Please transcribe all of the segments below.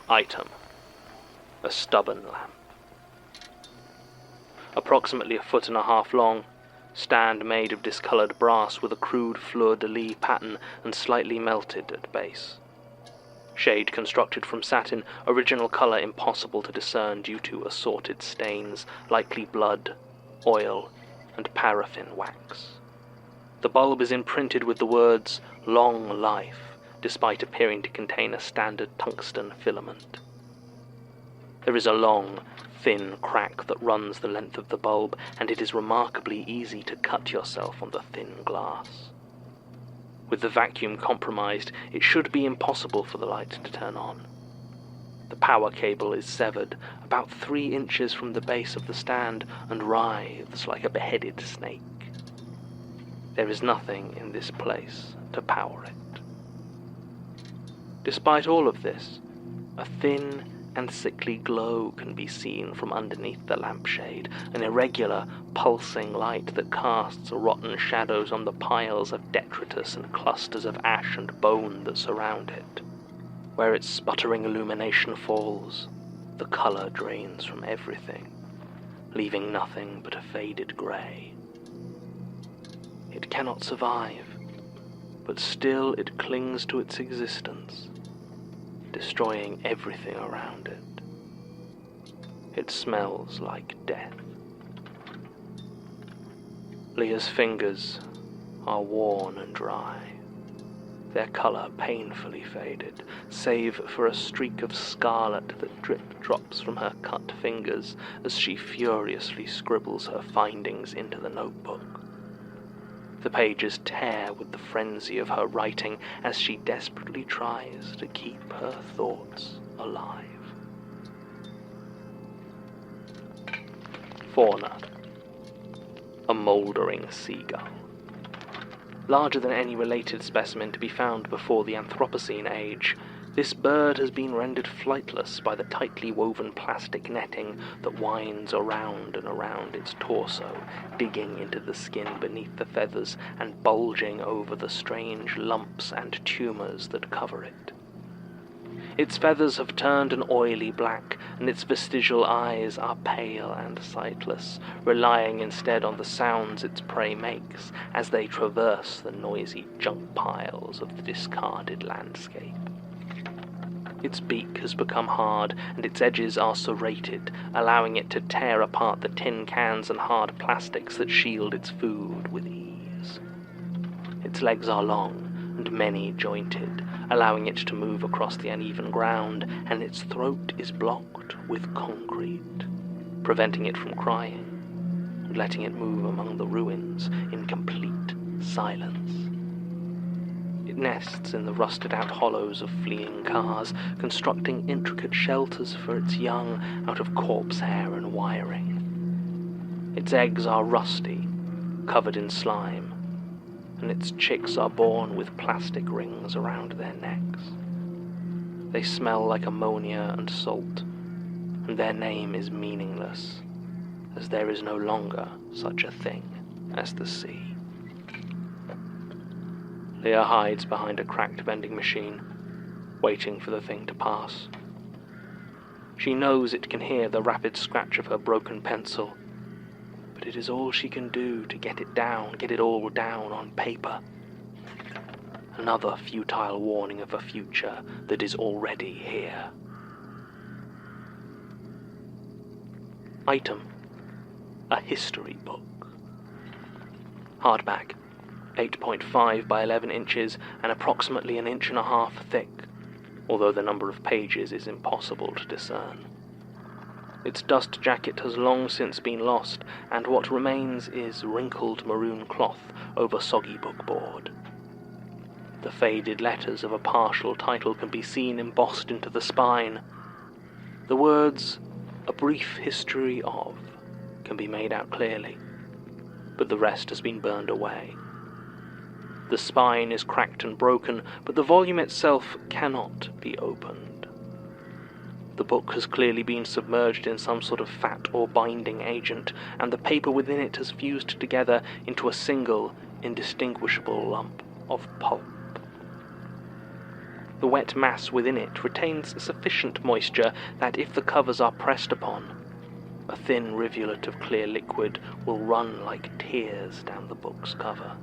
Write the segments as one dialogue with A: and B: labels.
A: Item: a stubborn lamp. Approximately 1.5 feet long, stand made of discoloured brass with a crude fleur-de-lis pattern and slightly melted at base. Shade constructed from satin, original colour impossible to discern due to assorted stains, likely blood, oil, and paraffin wax. The bulb is imprinted with the words "Long Life," despite appearing to contain a standard tungsten filament. There is a long, thin crack that runs the length of the bulb, and it is remarkably easy to cut yourself on the thin glass. With the vacuum compromised, it should be impossible for the light to turn on. The power cable is severed about 3 inches from the base of the stand and writhes like a beheaded snake. There is nothing in this place to power it. Despite all of this, a thin and sickly glow can be seen from underneath the lampshade, an irregular, pulsing light that casts rotten shadows on the piles of detritus and clusters of ash and bone that surround it. Where its sputtering illumination falls, the colour drains from everything, leaving nothing but a faded grey. It cannot survive, but still it clings to its existence, destroying everything around it. It smells like death. Leah's fingers are worn and dry, their colour painfully faded, save for a streak of scarlet that drops from her cut fingers as she furiously scribbles her findings into the notebook. The pages tear with the frenzy of her writing as she desperately tries to keep her thoughts alive. Fauna. A mouldering seagull. Larger than any related specimen to be found before the Anthropocene age, this bird has been rendered flightless by the tightly woven plastic netting that winds around and around its torso, digging into the skin beneath the feathers and bulging over the strange lumps and tumours that cover it. Its feathers have turned an oily black, and its vestigial eyes are pale and sightless, relying instead on the sounds its prey makes as they traverse the noisy junk piles of the discarded landscape. Its beak has become hard, and its edges are serrated, allowing it to tear apart the tin cans and hard plastics that shield its food with ease. Its legs are long and many-jointed, allowing it to move across the uneven ground, and its throat is blocked with concrete, preventing it from crying and letting it move among the ruins in complete silence. It nests in the rusted-out hollows of fleeing cars, constructing intricate shelters for its young out of corpse hair and wiring. Its eggs are rusty, covered in slime, and its chicks are born with plastic rings around their necks. They smell like ammonia and salt, and their name is meaningless, as there is no longer such a thing as the sea. Leah hides behind a cracked vending machine, waiting for the thing to pass. She knows it can hear the rapid scratch of her broken pencil, but it is all she can do to get it all down on paper. Another futile warning of a future that is already here. Item: a history book. Hardback, 8.5 by 11 inches and approximately 1.5 inches thick, although the number of pages is impossible to discern. Its dust jacket has long since been lost, and what remains is wrinkled maroon cloth over soggy bookboard. The faded letters of a partial title can be seen embossed into the spine. The words, "A Brief History of," can be made out clearly, but the rest has been burned away. The spine is cracked and broken, but the volume itself cannot be opened. The book has clearly been submerged in some sort of fat or binding agent, and the paper within it has fused together into a single, indistinguishable lump of pulp. The wet mass within it retains sufficient moisture that if the covers are pressed upon, a thin rivulet of clear liquid will run like tears down the book's cover.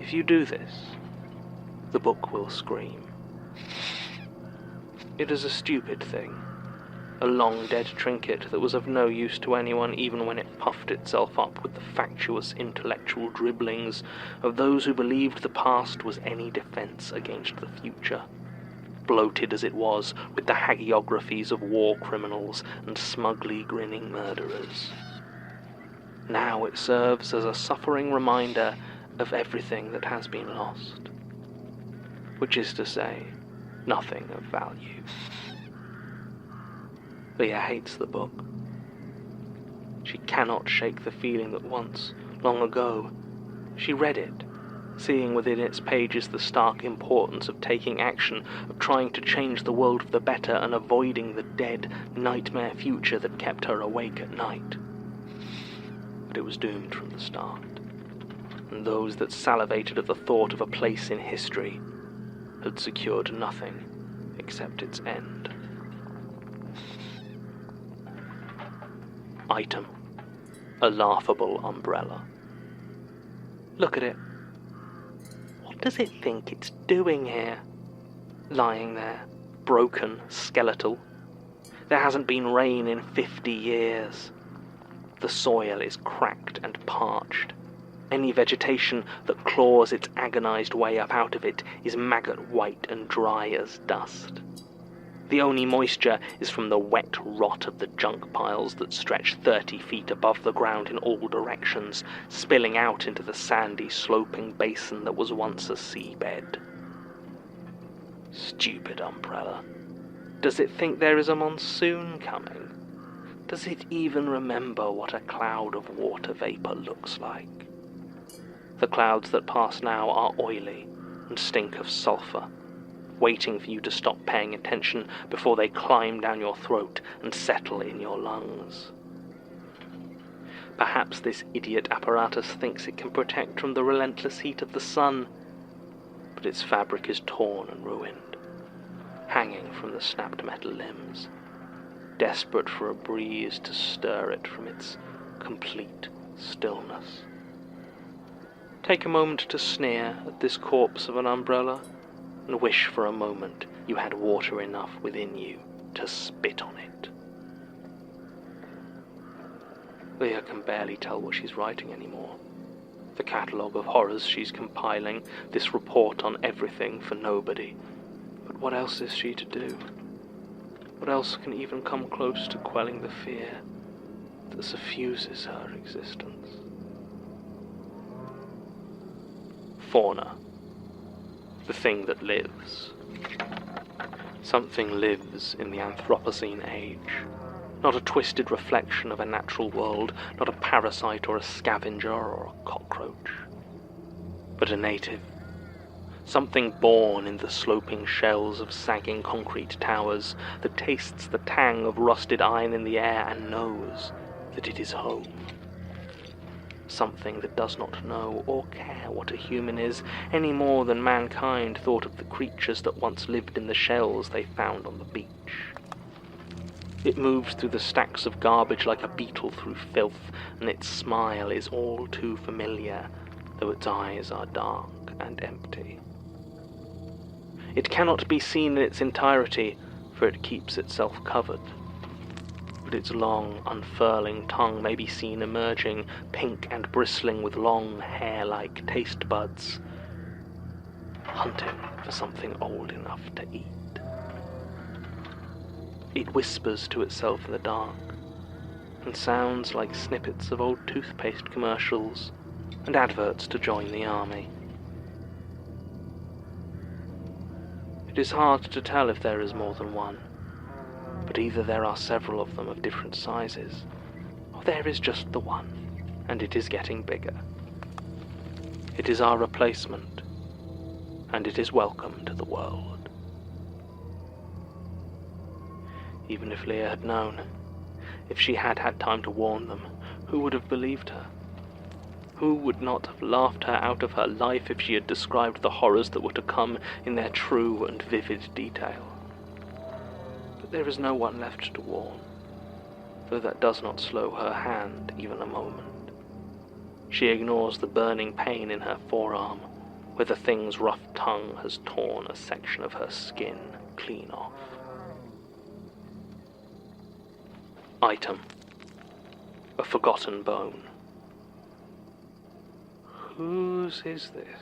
A: If you do this, the book will scream. It is a stupid thing, a long-dead trinket that was of no use to anyone even when it puffed itself up with the factious intellectual dribblings of those who believed the past was any defense against the future, bloated as it was with the hagiographies of war criminals and smugly grinning murderers. Now it serves as a suffering reminder of everything that has been lost, which is to say, nothing of value. Leah hates the book. She cannot shake the feeling that once, long ago, she read it, seeing within its pages the stark importance of taking action, of trying to change the world for the better and avoiding the dead, nightmare future that kept her awake at night. But it was doomed from the start, and those that salivated at the thought of a place in history had secured nothing except its end. Item: a laughable umbrella. Look at it. What does it think it's doing here? Lying there, broken, skeletal. There hasn't been rain in 50 years. The soil is cracked and parched. Any vegetation that claws its agonized way up out of it is maggot white and dry as dust. The only moisture is from the wet rot of the junk piles that stretch 30 feet above the ground in all directions, spilling out into the sandy, sloping basin that was once a seabed. Stupid umbrella. Does it think there is a monsoon coming? Does it even remember what a cloud of water vapor looks like? The clouds that pass now are oily and stink of sulphur, waiting for you to stop paying attention before they climb down your throat and settle in your lungs. Perhaps this idiot apparatus thinks it can protect from the relentless heat of the sun, but its fabric is torn and ruined, hanging from the snapped metal limbs, desperate for a breeze to stir it from its complete stillness. Take a moment to sneer at this corpse of an umbrella, and wish for a moment you had water enough within you to spit on it. Leah can barely tell what she's writing anymore. The catalogue of horrors she's compiling, this report on everything for nobody. But what else is she to do? What else can even come close to quelling the fear that suffuses her existence? Fauna. The thing that lives. Something lives in the Anthropocene age. Not a twisted reflection of a natural world, not a parasite or a scavenger or a cockroach, but a native. Something born in the sloping shells of sagging concrete towers that tastes the tang of rusted iron in the air and knows that it is home. Something that does not know or care what a human is any more than mankind thought of the creatures that once lived in the shells they found on the beach. It moves through the stacks of garbage like a beetle through filth, and its smile is all too familiar, though its eyes are dark and empty. It cannot be seen in its entirety, for it keeps itself covered. But its long, unfurling tongue may be seen emerging, pink and bristling with long, hair-like taste buds, hunting for something old enough to eat. It whispers to itself in the dark, and sounds like snippets of old toothpaste commercials and adverts to join the army. It is hard to tell if there is more than one, but either there are several of them of different sizes, or there is just the one, and it is getting bigger. It is our replacement, and it is welcome to the world. Even if Leah had known, if she had had time to warn them, who would have believed her? Who would not have laughed her out of her life if she had described the horrors that were to come in their true and vivid detail? But there is no one left to warn, though that does not slow her hand even a moment. She ignores the burning pain in her forearm, where the thing's rough tongue has torn a section of her skin clean off. Item: a forgotten bone. Whose is this?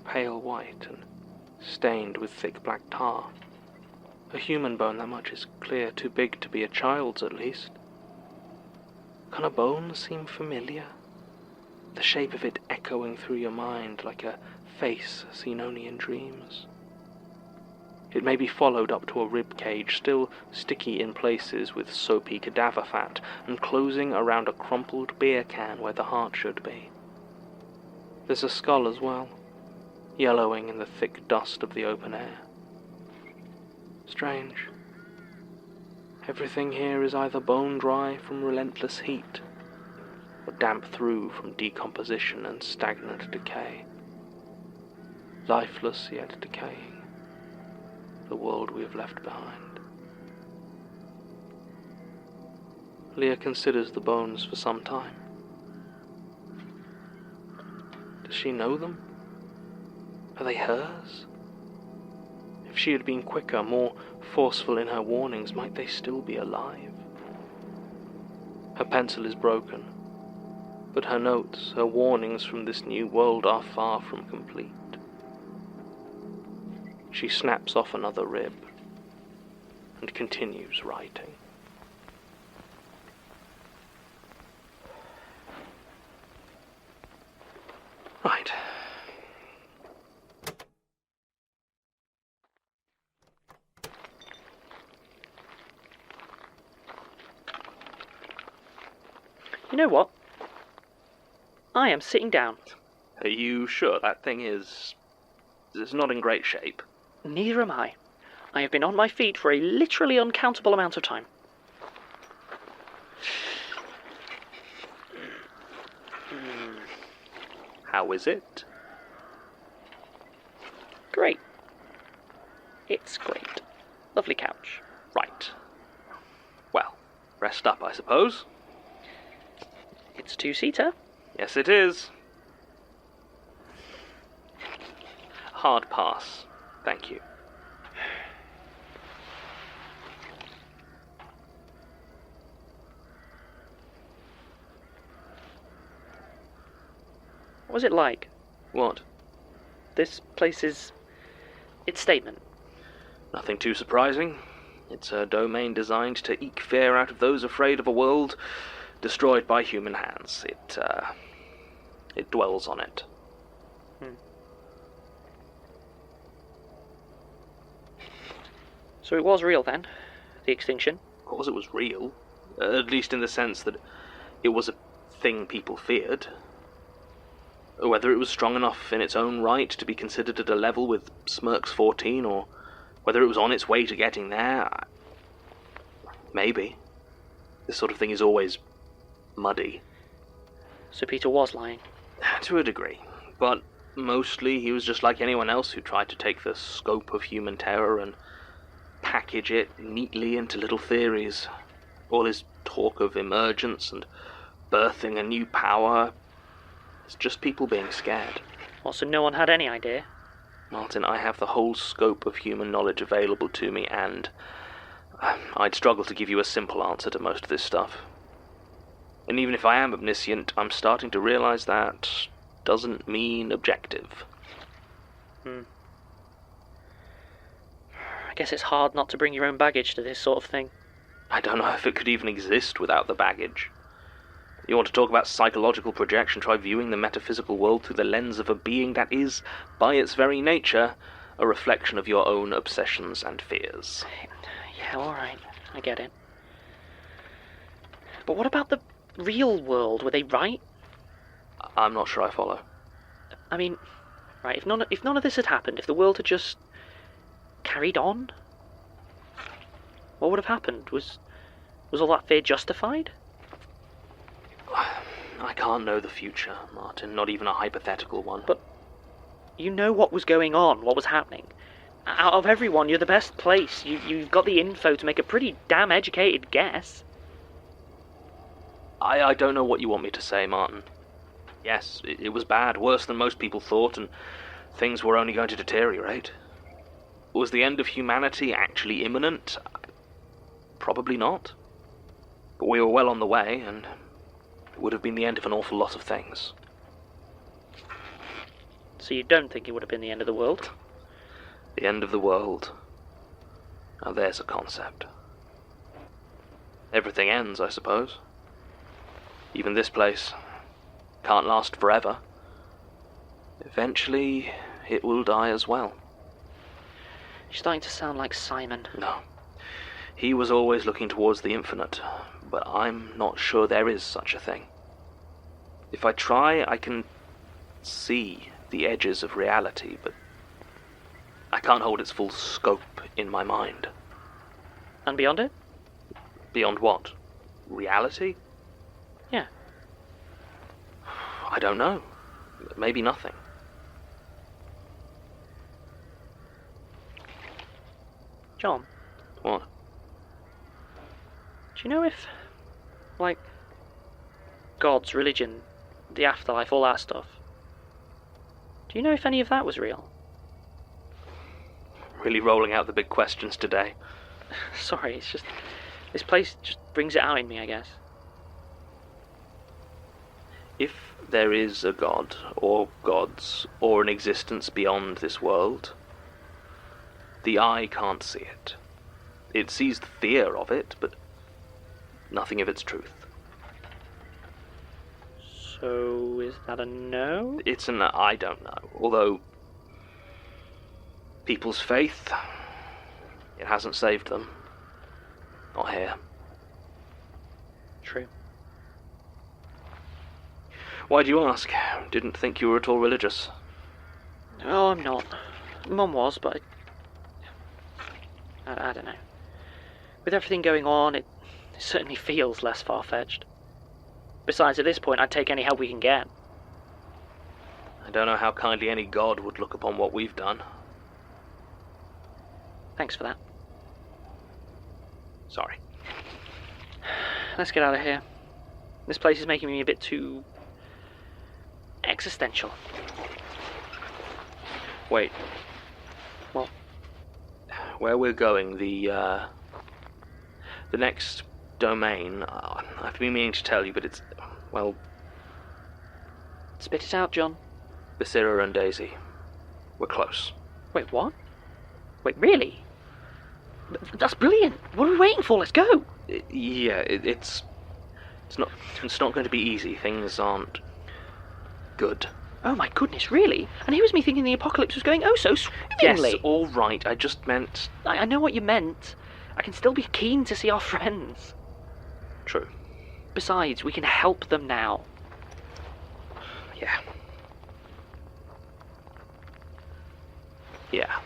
A: Pale white and stained with thick black tar. A human bone, that much is clear, too big to be a child's at least. Can a bone seem familiar? The shape of it echoing through your mind like a face seen only in dreams. It may be followed up to a rib cage, still sticky in places with soapy cadaver fat, and closing around a crumpled beer can where the heart should be. There's a skull as well, yellowing in the thick dust of the open air. Strange. Everything here is either bone dry from relentless heat, or damp through from decomposition and stagnant decay. Lifeless yet decaying, the world we have left behind. Leah considers the bones for some time. Does she know them? Are they hers? If she had been quicker, more forceful in her warnings, might they still be alive? Her pencil is broken, but her notes, her warnings from this new world are far from complete. She snaps off another rib and continues writing. Right.
B: You know what? I am sitting down.
A: Are you sure that thing is not in great shape?
B: Neither am I. I have been on my feet for a literally uncountable amount of time.
A: How is it?
B: Great. It's great. Lovely couch.
A: Right. Well, rest up, I suppose.
B: It's a two-seater.
A: Yes, it is. Hard pass. Thank you.
B: What was it like?
A: What?
B: This place's... its statement.
A: Nothing too surprising. It's a domain designed to eke fear out of those afraid of a world destroyed by human hands. It dwells on it.
B: So it was real then, the extinction?
A: Of course it was real, at least in the sense that it was a thing people feared. Whether it was strong enough in its own right to be considered at a level with Smirk's 14, or whether it was on its way to getting there, maybe. This sort of thing is always muddy.
B: So Peter was lying?
A: To a degree, but mostly he was just like anyone else who tried to take the scope of human terror and package it neatly into little theories. All his talk of emergence and birthing a new power, it's just people being scared.
B: Well, so no one had any idea?
A: Martin, I have the whole scope of human knowledge available to me, and I'd struggle to give you a simple answer to most of this stuff. And even if I am omniscient, I'm starting to realize that doesn't mean objective.
B: I guess it's hard not to bring your own baggage to this sort of thing.
A: I don't know if it could even exist without the baggage. You want to talk about psychological projection, try viewing the metaphysical world through the lens of a being that is, by its very nature, a reflection of your own obsessions and fears.
B: Yeah, alright, I get it. But what about the real world? Were they right?
A: I'm not sure I follow.
B: I mean, right, if none of this had happened, if the world had just carried on, what would have happened? Was all that fear justified?
A: I can't know the future, Martin, not even a hypothetical one.
B: But you know what was going on, what was happening. Out of everyone, you're the best place. You've got the info to make a pretty damn educated guess.
A: I don't know what you want me to say, Martin. Yes, it was bad, worse than most people thought, and things were only going to deteriorate. Was the end of humanity actually imminent? Probably not. But we were well on the way, and it would have been the end of an awful lot of things.
B: So you don't think it would have been the end of the world?
A: The end of the world. Now there's a concept. Everything ends, I suppose. Even this place can't last forever. Eventually, it will die as well.
B: You're starting to sound like Simon.
A: No. He was always looking towards the infinite, but I'm not sure there is such a thing. If I try, I can see the edges of reality, but I can't hold its full scope in my mind.
B: And beyond it?
A: Beyond what? Reality?
B: Yeah.
A: I don't know. Maybe nothing.
B: John?
A: What?
B: Do you know if, like, gods, religion, the afterlife, all that stuff, do you know if any of that was real?
A: Really rolling out the big questions today.
B: Sorry, it's just, this place just brings it out in me, I guess.
A: If there is a god, or gods, or an existence beyond this world, the eye can't see it. It sees the fear of it, but nothing of its truth.
B: So, is that a no?
A: It's an I don't know. Although, people's faith, it hasn't saved them. Not here.
B: True.
A: Why do you ask? Didn't think you were at all religious.
B: Oh, I'm not. Mum was, but I don't know. With everything going on, it certainly feels less far-fetched. Besides, at this point, I'd take any help we can get.
A: I don't know how kindly any god would look upon what we've done.
B: Thanks for that.
A: Sorry.
B: Let's get out of here. This place is making me a bit too existential.
A: Wait.
B: What?
A: Where we're going, the next domain, I've been meaning to tell you, but it's, well...
B: Spit it out, John.
A: Basira and Daisy. We're close.
B: Wait, what? Wait, really? That's brilliant. What are we waiting for? Let's go.
A: It's not going to be easy. Things aren't good.
B: Oh my goodness, really? And here was me thinking the apocalypse was going oh so swimmingly.
A: Yes, all right. I just meant...
B: I know what you meant. I can still be keen to see our friends.
A: True.
B: Besides, we can help them now.
A: Yeah. Yeah.